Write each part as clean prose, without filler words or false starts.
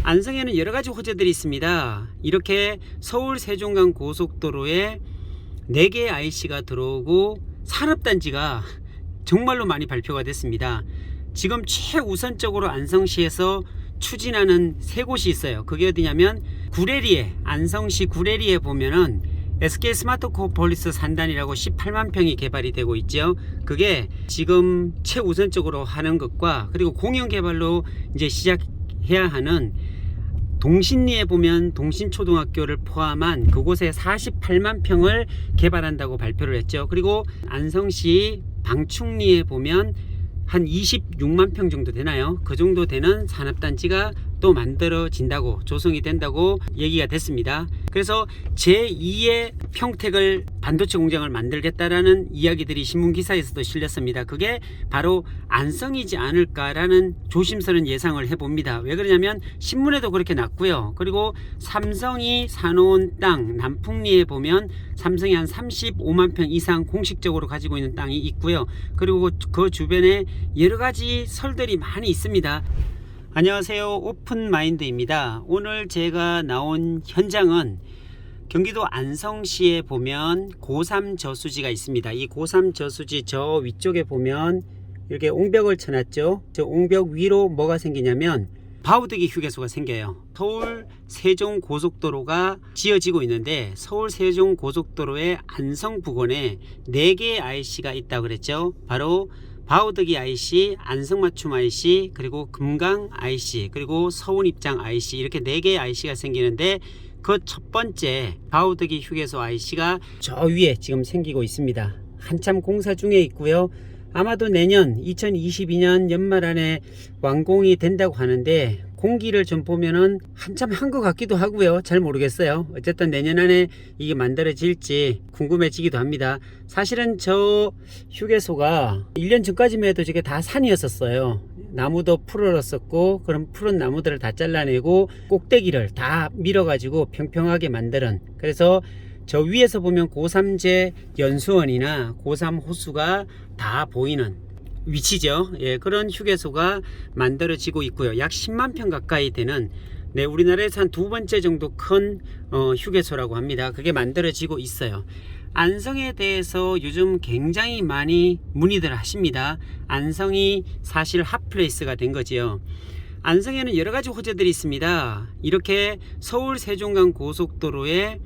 안성에는 여러가지 호재들이 있습니다. 이렇게 서울 세종간 고속도로에 4개의 IC가 들어오고 산업단지가 정말로 많이 발표가 됐습니다. 지금 최우선적으로 안성시에서 추진하는 3곳이 있어요. 그게 어디냐면 구례리에, 안성시 구례리에 보면은 SK 스마트코폴리스 산단이라고 18만 평이 개발이 되고 있죠. 그게 지금 최우선적으로 하는 것과, 그리고 공영개발로 이제 시작해야 하는 동신리에 보면 동신초등학교를 포함한 그곳에 48만 평을 개발한다고 발표를 했죠. 그리고 안성시 방충리에 보면 한 26만 평 정도 되나요? 그 정도 되는 산업단지가 또 만들어진다고, 조성이 된다고 얘기가 됐습니다. 그래서 제2의 평택을 반도체 공장을 만들겠다라는 이야기들이 신문기사에서도 실렸습니다. 그게 바로 안성이지 않을까라는 조심스러운 예상을 해봅니다. 왜 그러냐면 신문에도 그렇게 났고요. 그리고 삼성이 사놓은 땅, 남풍리에 보면 삼성이 한 35만 평 이상 공식적으로 가지고 있는 땅이 있고요. 그리고 그 주변에 여러가지 설들이 많이 있습니다. 안녕하세요, 오픈마인드입니다. 오늘 제가 나온 현장은 경기도 안성시에 보면 고3 저수지가 있습니다. 이 고3 저수지 저 위쪽에 보면 이렇게 옹벽을 쳐놨죠. 저 옹벽 위로 뭐가 생기냐면 바우드기 휴게소가 생겨요. 서울 세종 고속도로가 지어지고 있는데 서울 세종 고속도로의 안성 부근에 4개의 IC가 있다고 그랬죠. 바로 바우드기 IC, 안성맞춤 IC, 그리고 금강 IC, 그리고 서운입장 IC, 이렇게 4개의 IC가 생기는데 그 첫 번째 바우드기 휴게소 IC가 저 위에 지금 생기고 있습니다. 한참 공사 중에 있고요. 아마도 내년 2022년 연말 안에 완공이 된다고 하는데 공기를 좀 보면은 한참 한 것 같기도 하고요. 잘 모르겠어요. 어쨌든 내년 안에 이게 만들어질지 궁금해지기도 합니다. 사실은 저 휴게소가 1년 전까지만 해도 저게 다 산이었었어요. 나무도 풀었었고, 그런 푸른 나무들을 다 잘라내고 꼭대기를 다 밀어가지고 평평하게 만드는, 그래서 저 위에서 보면 고3제 연수원이나 고3 호수가 다 보이는 위치죠. 예, 그런 휴게소가 만들어지고 있고요. 약 10만 평 가까이 되는, 우리나라에서 한 2번째 정도 큰 휴게소라고 합니다. 그게 만들어지고 있어요. 안성에 대해서 요즘 굉장히 많이 문의들 하십니다. 안성이 사실 핫플레이스가 된 거지요. 안성에는 여러가지 호재들이 있습니다. 이렇게 서울 세종간 고속도로에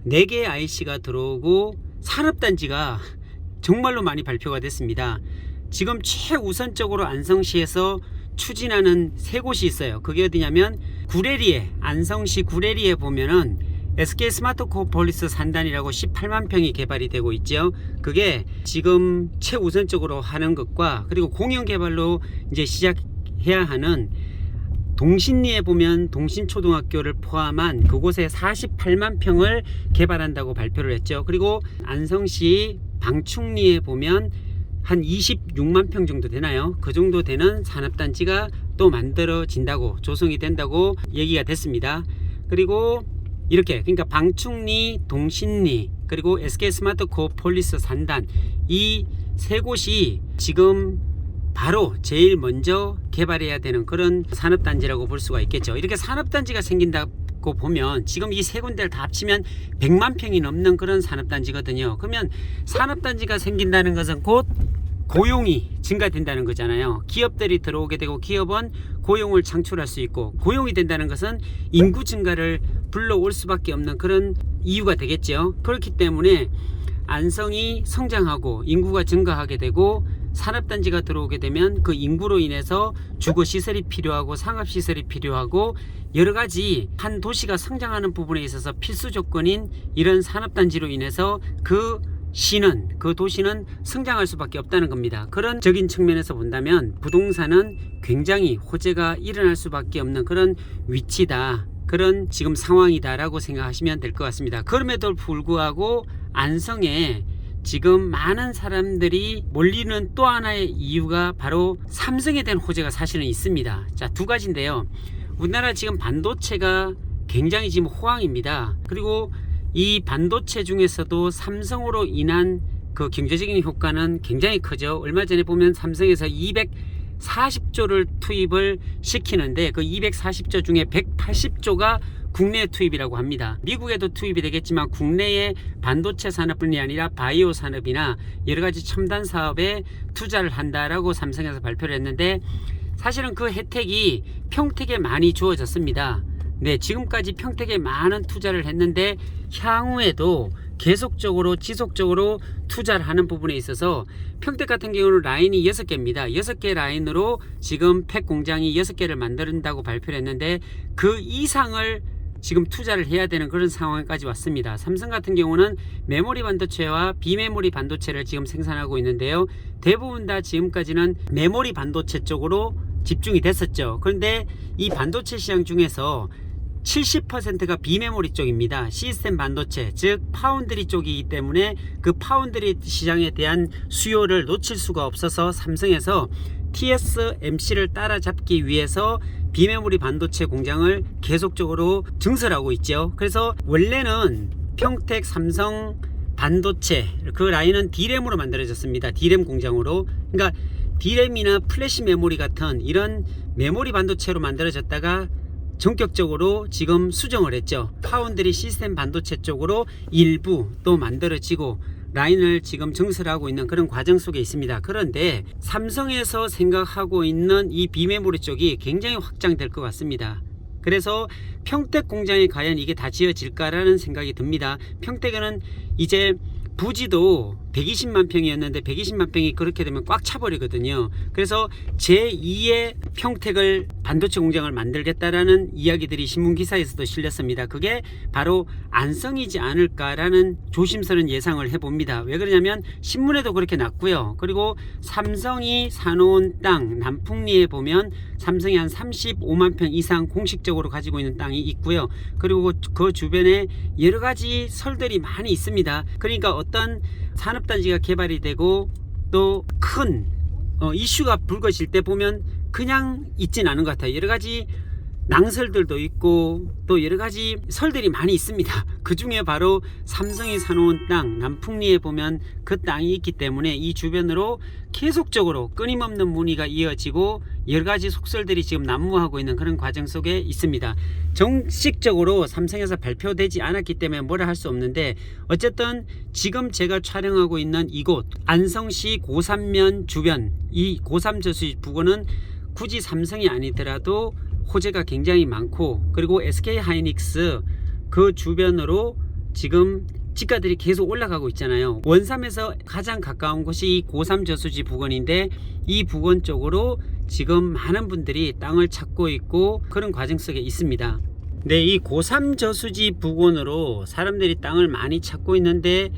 4개의 IC가 들어오고 산업단지가 정말로 많이 발표가 됐습니다. 지금 최우선적으로 안성시에서 추진하는 3곳이 있어요. 그게 어디냐면 구례리에, 안성시 구례리에 보면은 SK 스마트코폴리스 산단이라고 18만 평이 개발이 되고 있죠. 그게 지금 최우선적으로 하는 것과, 그리고 공영개발로 이제 시작해야 하는 동신리에 보면 동신초등학교를 포함한 그곳에 48만 평을 개발한다고 발표를 했죠. 그리고 안성시 방충리에 보면 한 26만 평 정도 되나요? 그 정도 되는 산업단지가 또 만들어진다고, 조성이 된다고 얘기가 됐습니다. 그리고 이렇게, 그러니까 방충리, 동신리, 그리고 SK 스마트코폴리스 산단, 이 3곳이 지금 바로 제일 먼저 개발해야 되는 그런 산업단지라고 볼 수가 있겠죠. 이렇게 산업단지가 생긴다고 보면 지금 이 3군데를 다 합치면 100만 평이 넘는 그런 산업단지거든요. 그러면 산업단지가 생긴다는 것은 곧 고용이 증가된다는 거잖아요. 기업들이 들어오게 되고 기업은 고용을 창출할 수 있고, 고용이 된다는 것은 인구 증가를 불러올 수밖에 없는 그런 이유가 되겠죠. 그렇기 때문에 안성이 성장하고 인구가 증가하게 되고 산업단지가 들어오게 되면 그 인구로 인해서 주거시설이 필요하고 상업시설이 필요하고 여러가지 한 도시가 성장하는 부분에 있어서 필수 조건인 이런 산업단지로 인해서 그 시는, 그 도시는 성장할 수밖에 없다는 겁니다. 그런 적인 측면에서 본다면 부동산은 굉장히 호재가 일어날 수밖에 없는 그런 위치다, 그런 지금 상황이다 라고 생각하시면 될 것 같습니다. 그럼에도 불구하고 안성에 지금 많은 사람들이 몰리는 또 하나의 이유가 바로 삼성에 대한 호재가 사실은 있습니다. 자, 2가지인데요. 우리나라 지금 반도체가 굉장히 지금 호황입니다. 그리고 이 반도체 중에서도 삼성으로 인한 그 경제적인 효과는 굉장히 크죠. 얼마 전에 보면 삼성에서 240조를 투입을 시키는데 그 240조 중에 180조가 국내 투입이라고 합니다. 미국에도 투입이 되겠지만 국내의 반도체 산업뿐이 아니라 바이오 산업이나 여러 가지 첨단 사업에 투자를 한다라고 삼성에서 발표를 했는데, 사실은 그 혜택이 평택에 많이 주어졌습니다. 네, 지금까지 평택에 많은 투자를 했는데 향후에도 계속적으로 지속적으로 투자를 하는 부분에 있어서 평택 같은 경우는 라인이 6개입니다. 6개 라인으로 지금 팩 공장이 6개를 만든다고 발표를 했는데 그 이상을 지금 투자를 해야 되는 그런 상황까지 왔습니다. 삼성 같은 경우는 메모리 반도체와 비메모리 반도체를 지금 생산하고 있는데요. 대부분 다 지금까지는 메모리 반도체 쪽으로 집중이 됐었죠. 그런데 이 반도체 시장 중에서 70%가 비메모리 쪽입니다. 시스템 반도체, 즉 파운드리 쪽이기 때문에 그 파운드리 시장에 대한 수요를 놓칠 수가 없어서 삼성에서 TSMC를 따라잡기 위해서 비메모리 반도체 공장을 계속적으로 증설하고 있죠. 그래서 원래는 평택 삼성 반도체 그 라인은 D램으로 만들어졌습니다. D램 공장으로. 그러니까 D램이나 플래시 메모리 같은 이런 메모리 반도체로 만들어졌다가 전격적으로 지금 수정을 했죠. 파운드리 시스템 반도체 쪽으로 일부 또 만들어지고 라인을 지금 증설하고 있는 그런 과정 속에 있습니다. 그런데 삼성에서 생각하고 있는 이 비메모리 쪽이 굉장히 확장될 것 같습니다. 그래서 평택 공장에 과연 이게 다 지어질까라는 생각이 듭니다. 평택에는 이제 부지도 120만 평이었는데 120만 평이 그렇게 되면 꽉 차버리거든요. 그래서 제2의 평택을 반도체 공장을 만들겠다라는 이야기들이 신문기사에서도 실렸습니다. 그게 바로 안성이지 않을까라는 조심스러운 예상을 해봅니다. 왜 그러냐면 신문에도 그렇게 났고요. 그리고 삼성이 사놓은 땅 남풍리에 보면 삼성이 한 35만 평 이상 공식적으로 가지고 있는 땅이 있고요. 그리고 그 주변에 여러 가지 설들이 많이 있습니다. 그러니까 어떤 산업단지가 개발이 되고 또 큰 이슈가 불거질 때 보면 그냥 있진 않은 것 같아요. 여러 가지 낭설들도 있고 또 여러 가지 설들이 많이 있습니다. 그 중에 바로 삼성이 사놓은 땅 남풍리에 보면 그 땅이 있기 때문에 이 주변으로 계속적으로 끊임없는 문의가 이어지고 여러 가지 속설들이 지금 난무하고 있는 그런 과정 속에 있습니다. 정식적으로 삼성에서 발표되지 않았기 때문에 뭐라 할 수 없는데, 어쨌든 지금 제가 촬영하고 있는 이곳 안성시 고삼면 주변 이 고삼 저수지 부근은 굳이 삼성이 아니더라도 호재가 굉장히 많고, 그리고 SK 하이닉스 그 주변으로 지금 지가들이 계속 올라가고 있잖아요. 원삼에서 가장 가까운 곳이 이 고삼 저수지 부근인데 이 부근 쪽으로 지금 많은 분들이 땅을 찾고 있고 그런 과정 속에 있습니다. 네, 이 고삼 저수지 부근으로 사람들이 땅을 많이 찾고 있는데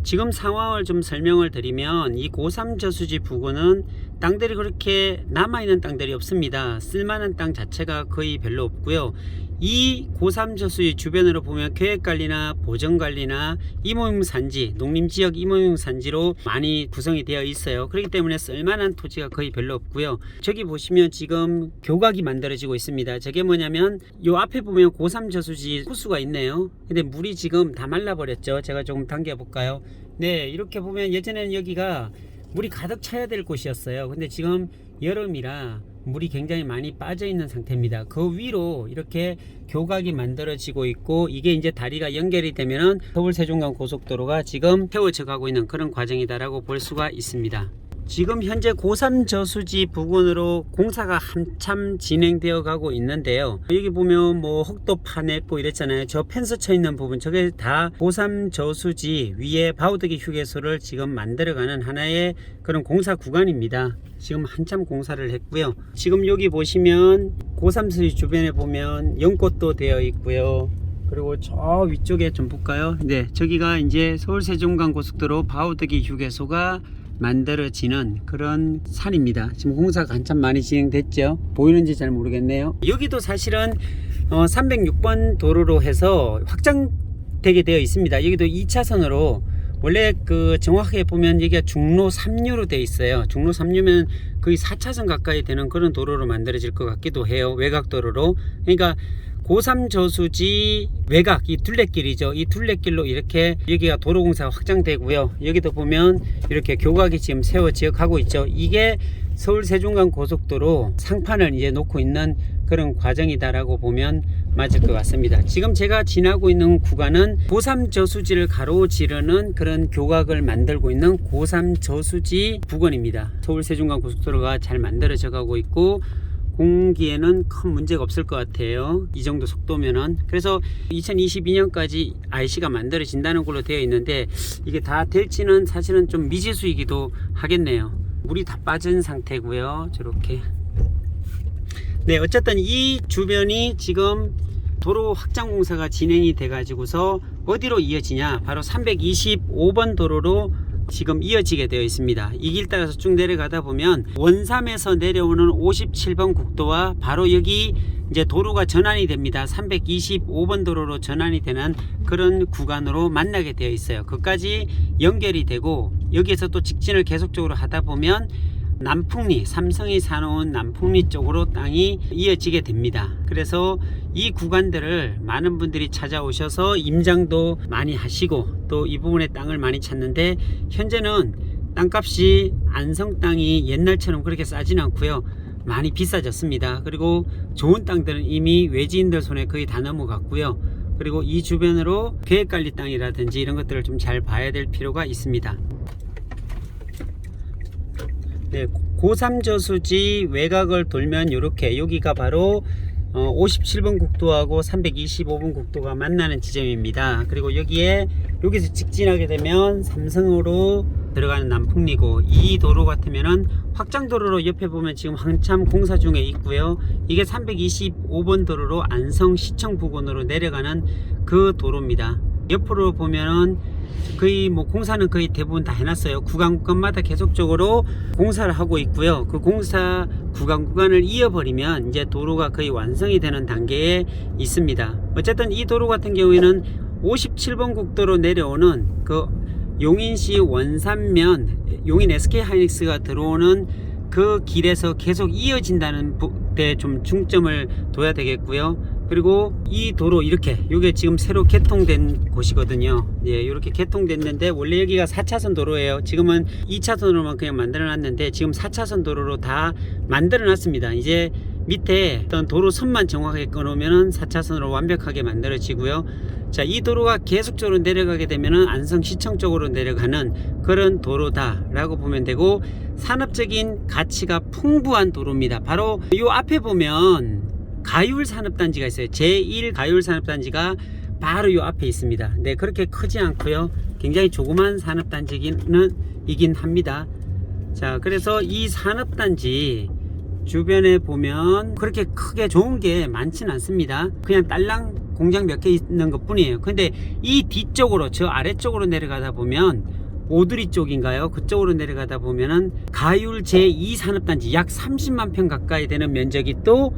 지금 상황을 좀 설명을 드리면 이 고삼 저수지 부근은 땅들이 그렇게 남아있는 땅들이 없습니다. 쓸만한 땅 자체가 거의 별로 없고요. 이 고삼 저수지 주변으로 보면 계획관리나 보전관리나 임호용산지, 농림지역 임호용산지로 많이 구성이 되어 있어요. 그렇기 때문에 쓸만한 토지가 거의 별로 없고요. 저기 보시면 지금 교각이 만들어지고 있습니다. 저게 뭐냐면 요 앞에 보면 고삼 저수지 호수가 있네요. 근데 물이 지금 다 말라버렸죠. 제가 조금 당겨 볼까요? 네, 이렇게 보면 예전에는 여기가 물이 가득 차야 될 곳이었어요. 근데 지금 여름이라 물이 굉장히 많이 빠져 있는 상태입니다. 그 위로 이렇게 교각이 만들어지고 있고, 이게 이제 다리가 연결이 되면은 서울 세종간 고속도로가 지금 세워져 가고 있는 그런 과정이다라고 볼 수가 있습니다. 지금 현재 고삼 저수지 부근으로 공사가 한참 진행되어 가고 있는데요. 여기 보면 뭐 혹도 파냈고 이랬잖아요. 저 펜스 쳐 있는 부분, 저게 다 고삼 저수지 위에 바우더기 휴게소를 지금 만들어가는 하나의 그런 공사 구간입니다. 지금 한참 공사를 했고요. 지금 여기 보시면 고삼 저수지 주변에 보면 연꽃도 되어 있고요. 그리고 저 위쪽에 좀 볼까요? 네, 저기가 이제 서울 세종간 고속도로 바우더기 휴게소가 만들어지는 그런 산입니다. 지금 공사가 한참 많이 진행됐죠. 보이는지 잘 모르겠네요. 여기도 사실은 306번 도로로 해서 확장되게 되어 있습니다. 여기도 2차선으로 원래 그 정확하게 보면 여기가 중로 3류로 되어 있어요. 중로 3류면 거의 4차선 가까이 되는 그런 도로로 만들어질 것 같기도 해요. 외곽도로로. 그러니까 고3 저수지 외곽 이 둘레길이죠. 이 둘레길로 이렇게 여기가 도로공사가 확장되고요. 여기도 보면 이렇게 교각이 지금 세워져 가고 있죠. 이게 서울 세종간 고속도로 상판을 이제 놓고 있는 그런 과정이다라고 보면 맞을 것 같습니다. 지금 제가 지나고 있는 구간은 고3 저수지를 가로지르는 그런 교각을 만들고 있는 고3 저수지 부근입니다. 서울 세종간 고속도로가 잘 만들어져 가고 있고 공기에는 큰 문제가 없을 것 같아요. 이 정도 속도면은. 그래서 2022년까지 IC가 만들어진다는 걸로 되어 있는데 이게 다 될지는 사실은 좀 미지수이기도 하겠네요. 물이 다 빠진 상태고요. 저렇게. 네, 어쨌든 이 주변이 지금 도로 확장 공사가 진행이 돼 가지고서 어디로 이어지냐, 바로 325번 도로로 지금 이어지게 되어 있습니다. 이 길 따라서 쭉 내려가다 보면 원삼에서 내려오는 57번 국도와 바로 여기 이제 도로가 전환이 됩니다. 325번 도로로 전환이 되는 그런 구간으로 만나게 되어 있어요. 그까지 연결이 되고 여기에서 또 직진을 계속적으로 하다 보면 남풍리, 삼성이 사놓은 남풍리 쪽으로 땅이 이어지게 됩니다. 그래서 이 구간들을 많은 분들이 찾아오셔서 임장도 많이 하시고 또 이 부분에 땅을 많이 찾는데, 현재는 땅값이 안성 땅이 옛날처럼 그렇게 싸지는 않고요. 많이 비싸졌습니다. 그리고 좋은 땅들은 이미 외지인들 손에 거의 다 넘어갔고요. 그리고 이 주변으로 계획관리 땅이라든지 이런 것들을 좀 잘 봐야 될 필요가 있습니다. 네, 고3 저수지 외곽을 돌면 이렇게 여기가 바로 57번 국도하고 325번 국도가 만나는 지점입니다. 그리고 여기서 직진하게 되면 삼성으로 들어가는 남풍리고, 이 도로 같으면은 확장도로로 옆에 보면 지금 한참 공사 중에 있고요. 이게 325번 도로로 안성시청 부근으로 내려가는 그 도로입니다. 옆으로 보면은 거의 공사는 거의 대부분 다 해놨어요. 구간마다 계속적으로 공사를 하고 있고요. 그 공사 구간을 이어버리면 이제 도로가 거의 완성이 되는 단계에 있습니다. 어쨌든 이 도로 같은 경우에는 57번 국도로 내려오는 그 용인시 원산면 용인 SK하이닉스가 들어오는 그 길에서 계속 이어진다는 데 좀 중점을 둬야 되겠고요. 그리고 이 도로 이렇게 요게 지금 새로 개통된 곳이거든요. 예, 이렇게 개통됐는데 원래 여기가 4차선 도로예요. 지금은 2차선으로만 그냥 만들어 놨는데 지금 4차선 도로로 다 만들어 놨습니다. 이제 밑에 어떤 도로선만 정확하게 끊으면 4차선으로 완벽하게 만들어지고요. 자, 이 도로가 계속적으로 내려가게 되면은 안성시청 쪽으로 내려가는 그런 도로다라고 보면 되고, 산업적인 가치가 풍부한 도로입니다. 바로 이 앞에 보면 가율산업단지가 있어요. 제1 가율산업단지가 바로 이 앞에 있습니다. 네, 그렇게 크지 않고요. 굉장히 조그만 산업단지이긴 합니다. 자, 그래서 이 산업단지 주변에 보면 그렇게 크게 좋은 게 많지는 않습니다. 그냥 딸랑 공장 몇 개 있는 것 뿐이에요. 근데 이 뒤쪽으로, 저 아래쪽으로 내려가다 보면 오두리 쪽인가요? 그쪽으로 내려가다 보면은 가율 제2 산업단지 약 30만 평 가까이 되는 면적이 또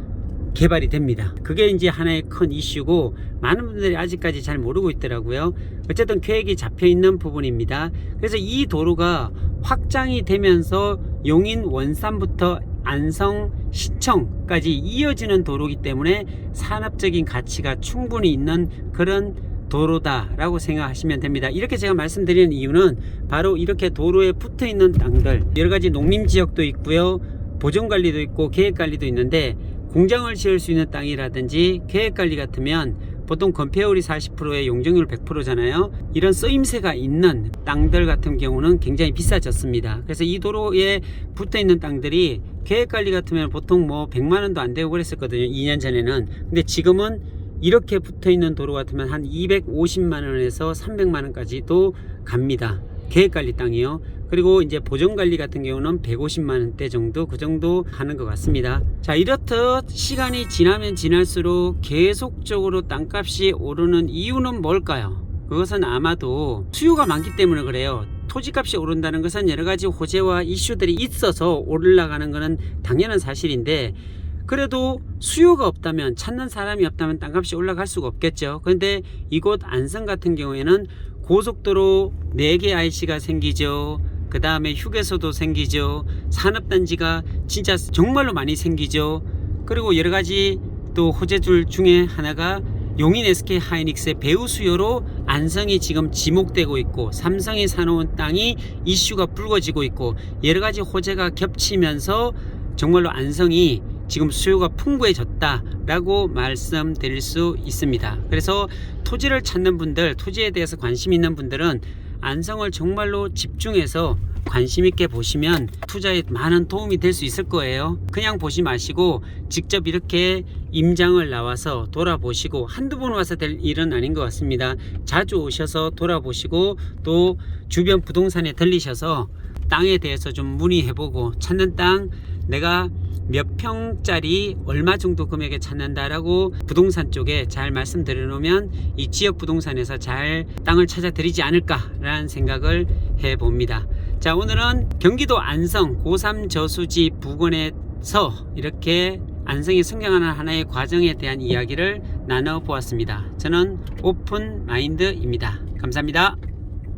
개발이 됩니다. 그게 이제 하나의 큰 이슈고 많은 분들이 아직까지 잘 모르고 있더라고요. 어쨌든 계획이 잡혀 있는 부분입니다. 그래서 이 도로가 확장이 되면서 용인 원산부터 안성 시청까지 이어지는 도로이기 때문에 산업적인 가치가 충분히 있는 그런 도로다라고 생각하시면 됩니다. 이렇게 제가 말씀드리는 이유는 바로 이렇게 도로에 붙어 있는 땅들, 여러가지 농림지역도 있고요, 보존관리도 있고 계획관리도 있는데, 공장을 지을 수 있는 땅이라든지 계획관리 같으면 보통 건폐율이 40%에 용적률 100%잖아요. 이런 쓰임새가 있는 땅들 같은 경우는 굉장히 비싸졌습니다. 그래서 이 도로에 붙어 있는 땅들이 계획관리 같으면 보통 100만원도 안 되고 그랬었거든요, 2년 전에는. 근데 지금은 이렇게 붙어 있는 도로 같으면 한 250만원에서 300만원까지도 갑니다. 계획관리 땅이요. 그리고 이제 보존관리 같은 경우는 150만원대 정도, 그 정도 하는 것 같습니다. 자, 이렇듯 시간이 지나면 지날수록 계속적으로 땅값이 오르는 이유는 뭘까요? 그것은 아마도 수요가 많기 때문에 그래요. 토지값이 오른다는 것은 여러가지 호재와 이슈들이 있어서 올라가는 것은 당연한 사실인데, 그래도 수요가 없다면, 찾는 사람이 없다면 땅값이 올라갈 수가 없겠죠. 그런데 이곳 안성 같은 경우에는 고속도로 4개 IC가 생기죠. 그 다음에 휴게소도 생기죠. 산업단지가 진짜 정말로 많이 생기죠. 그리고 여러가지 또 호재줄 중에 하나가 용인 SK 하이닉스의 배후 수요로 안성이 지금 지목되고 있고, 삼성이 사놓은 땅이 이슈가 불거지고 있고, 여러가지 호재가 겹치면서 정말로 안성이 지금 수요가 풍부해졌다라고 말씀드릴 수 있습니다. 그래서 토지를 찾는 분들, 토지에 대해서 관심 있는 분들은 안성을 정말로 집중해서 관심 있게 보시면 투자에 많은 도움이 될 수 있을 거예요. 그냥 보지 마시고 직접 이렇게 임장을 나와서 돌아보시고, 한두 번 와서 될 일은 아닌 것 같습니다. 자주 오셔서 돌아보시고, 또 주변 부동산에 들리셔서 땅에 대해서 좀 문의해보고, 찾는 땅 내가 몇 평짜리 얼마 정도 금액에 찾는다라고 부동산 쪽에 잘 말씀드려 놓으면 이 지역 부동산에서 잘 땅을 찾아 드리지 않을까라는 생각을 해 봅니다. 자, 오늘은 경기도 안성 고3 저수지 부근에서 이렇게 안성이 성장하는 하나의 과정에 대한 이야기를 나눠 보았습니다. 저는 오픈 마인드입니다. 감사합니다.